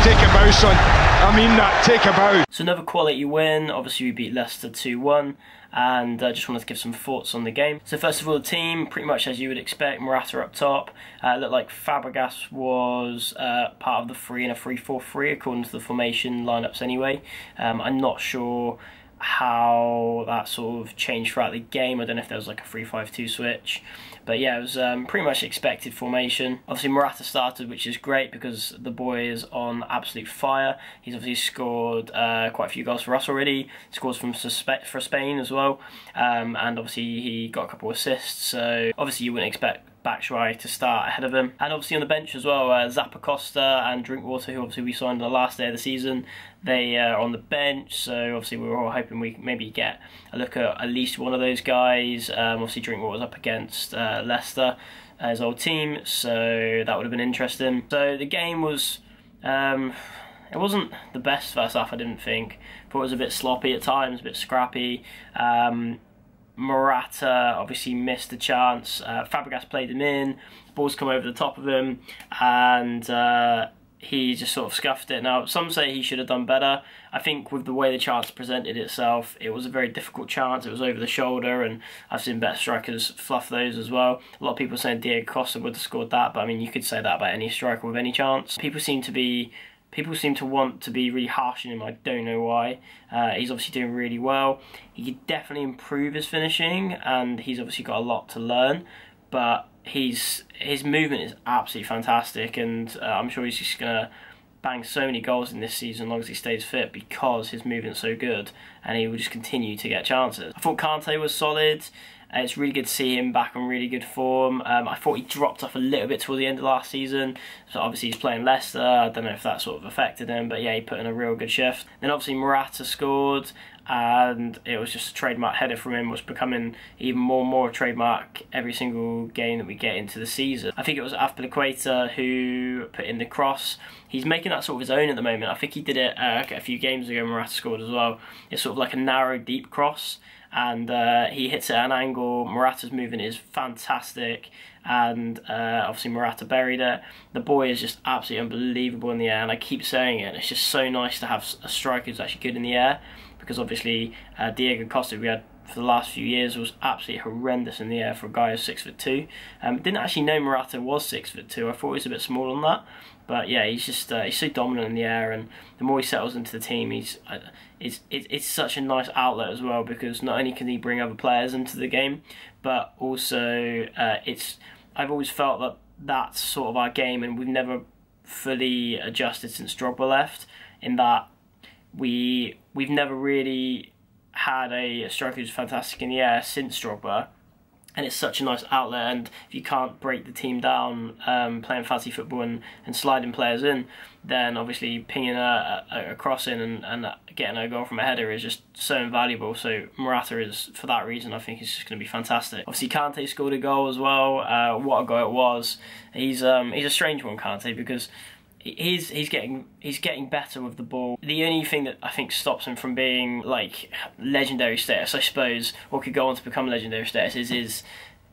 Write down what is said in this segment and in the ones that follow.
TekkaBooSon. I mean that, TekkaBoo. So another quality win. Obviously we beat Leicester 2-1, and just wanted to give some thoughts on the game. So first of all, the team, pretty much as you would expect. Morata up top. It looked like Fabregas was part of the 3 in a 3-4-3 according to the formation lineups anyway. I'm not sure how that sort of changed throughout the game. I don't know if there was like a 3-5-2 switch, but yeah, it was pretty much expected formation. Obviously Morata started, which is great because the boy is on absolute fire. He's obviously scored quite a few goals for us already. Scores for Spain as well, and obviously he got a couple of assists, so obviously you wouldn't expect Batshuayi to start ahead of him. And obviously on the bench as well, Zappacosta and Drinkwater, who obviously we signed on the last day of the season, they are on the bench, so obviously we were all hoping we maybe get a look at least one of those guys. Obviously Drinkwater was up against Leicester, his old team, so that would have been interesting. So the game was, it wasn't the best first half, I didn't think. I thought it was a bit sloppy at times, a bit scrappy. Morata obviously missed the chance. Fabregas played him in, the ball's come over the top of him, and he just sort of scuffed it. Now, some say he should have done better. I think with the way the chance presented itself, it was a very difficult chance. It was over the shoulder, and I've seen better strikers fluff those as well. A lot of people saying Diego Costa would have scored that, but I mean, you could say that about any striker with any chance. People seem to want to be really harsh on him. I don't know why. He's obviously doing really well. He could definitely improve his finishing, and he's obviously got a lot to learn, but his movement is absolutely fantastic, and I'm sure he's just going to bang so many goals in this season as long as he stays fit, because his movement's so good and he will just continue to get chances. I thought Kante was solid. It's really good to see him back on really good form. I thought he dropped off a little bit towards the end of last season. So obviously he's playing Leicester. I don't know if that sort of affected him, but yeah, he put in a real good shift. Then obviously Morata scored, and it was just a trademark header from him, was becoming even more a trademark every single game that we get into the season. I think it was Azpilicueta who put in the cross. He's making that sort of his own at the moment. I think he did it a few games ago. Morata scored as well. It's sort of like a narrow, deep cross, and he hits it at an angle. Morata's movement is fantastic, and obviously Morata buried it. The boy is just absolutely unbelievable in the air, and I keep saying it. It's just so nice to have a striker who's actually good in the air, because obviously Diego Costa, we had for the last few years, was absolutely horrendous in the air for a guy who's 6'2". Didn't actually know Morata was 6'2". I thought he was a bit small on that. But yeah, he's just he's so dominant in the air, and the more he settles into the team, it's such a nice outlet as well, because not only can he bring other players into the game, but also I've always felt that that's sort of our game, and we've never fully adjusted since Drogba left, in that we've never really had a striker who's fantastic in the air since Drogba. And it's such a nice outlet, and if you can't break the team down playing fancy football and sliding players in, then obviously pinging a cross in and getting a goal from a header is just so invaluable. So Morata is, for that reason, I think he's just going to be fantastic. Obviously Kante scored a goal as well. What a goal it was. He's a strange one, Kante, because he's getting better with the ball. The only thing that I think stops him from being like legendary status, I suppose, or could go on to become legendary status, is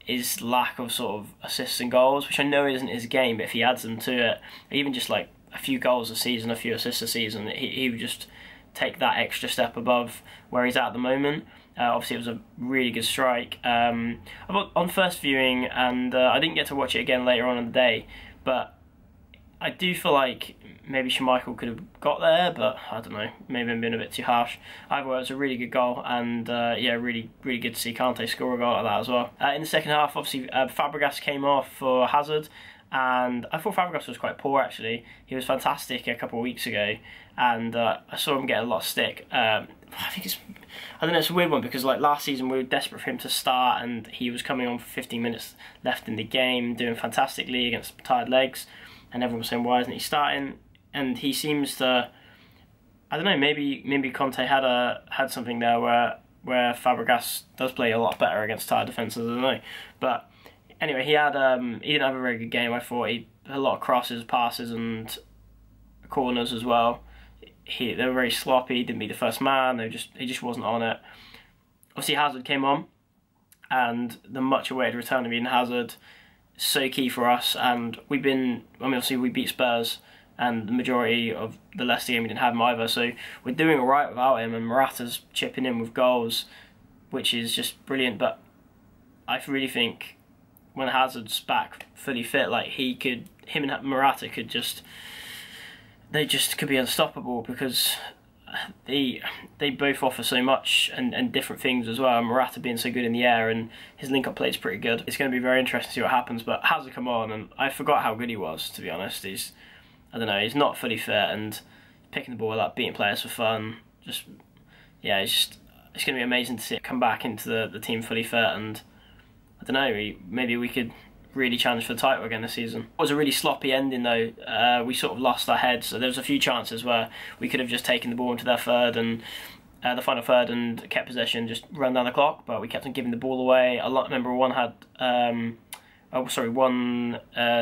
his lack of sort of assists and goals, which I know isn't his game, but if he adds them to it, even just like a few goals a season, a few assists a season, he would just take that extra step above where he's at the moment. Obviously it was a really good strike. On first viewing, and I didn't get to watch it again later on in the day, but I do feel like maybe Schmeichel could have got there, but I don't know, maybe I'm being a bit too harsh. Either way, it was a really good goal, and yeah, really good to see Kante score a goal like that as well. In the second half, obviously Fabregas came off for Hazard, and I thought Fabregas was quite poor actually. He was fantastic a couple of weeks ago, and I saw him get a lot of stick. I don't know, it's a weird one, because like last season we were desperate for him to start, and he was coming on for 15 minutes left in the game, doing fantastically against tired legs. And everyone was saying, why isn't he starting? And he seems to, I don't know, maybe Conte had something there where Fabregas does play a lot better against tired defences. I don't know, but anyway, he didn't have a very good game. I thought he had a lot of crosses, passes, and corners as well. They were very sloppy. Didn't beat the first man. He just wasn't on it. Obviously Hazard came on, and the much awaited return of Eden Hazard, so key for us. And obviously we beat Spurs and the majority of the Leicester game we didn't have him either. So we're doing alright without him, and Morata's chipping in with goals, which is just brilliant. But I really think when Hazard's back fully fit, like him and Morata could just could be unstoppable, because they both offer so much and different things as well. Morata being so good in the air, and his link-up play is pretty good. It's going to be very interesting to see what happens. But Hazard come on, and I forgot how good he was, to be honest. I don't know, he's not fully fit, and picking the ball up, beating players for fun. It's going to be amazing to see it come back into the team fully fit, and I don't know, maybe we could really challenge for the title again this season. It was a really sloppy ending though. We sort of lost our heads, so there was a few chances where we could have just taken the ball into their third and the final third and kept possession, just run down the clock, but we kept on giving the ball away. I remember one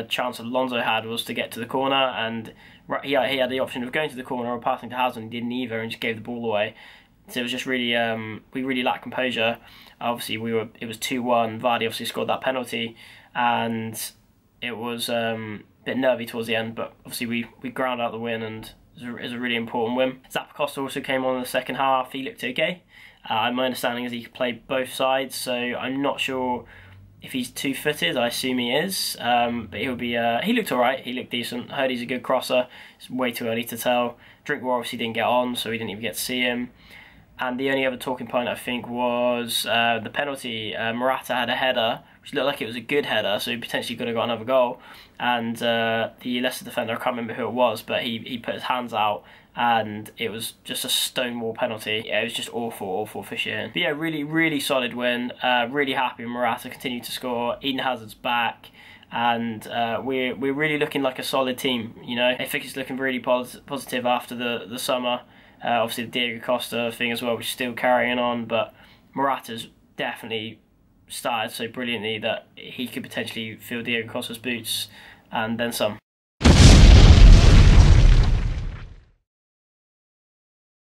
chance Alonso had was to get to the corner, and he had the option of going to the corner or passing to Hazard, and he didn't either, and just gave the ball away. So it was just really, we really lacked composure. Obviously, it was 2-1. Vardy obviously scored that penalty, and it was a bit nervy towards the end. But obviously, we ground out the win, and it was a really important win. Zappacosta also came on in the second half. He looked okay. My understanding is he could play both sides, so I'm not sure if he's too fitted. I assume he is, but he'll be. He looked alright. He looked decent. I heard he's a good crosser. It's way too early to tell. Drinkwater obviously didn't get on, so we didn't even get to see him. And the only other talking point, I think, was the penalty. Morata had a header, which looked like it was a good header, so he potentially could have got another goal. And the Leicester defender, I can't remember who it was, but he put his hands out, and it was just a stonewall penalty. Yeah, it was just awful officiating. But yeah, really, really solid win. Really happy with Morata continued to score. Eden Hazard's back. And we're really looking like a solid team, you know. I think it's looking really positive after the summer. Obviously the Diego Costa thing as well, which is still carrying on, but Morata's definitely started so brilliantly that he could potentially fill Diego Costa's boots and then some.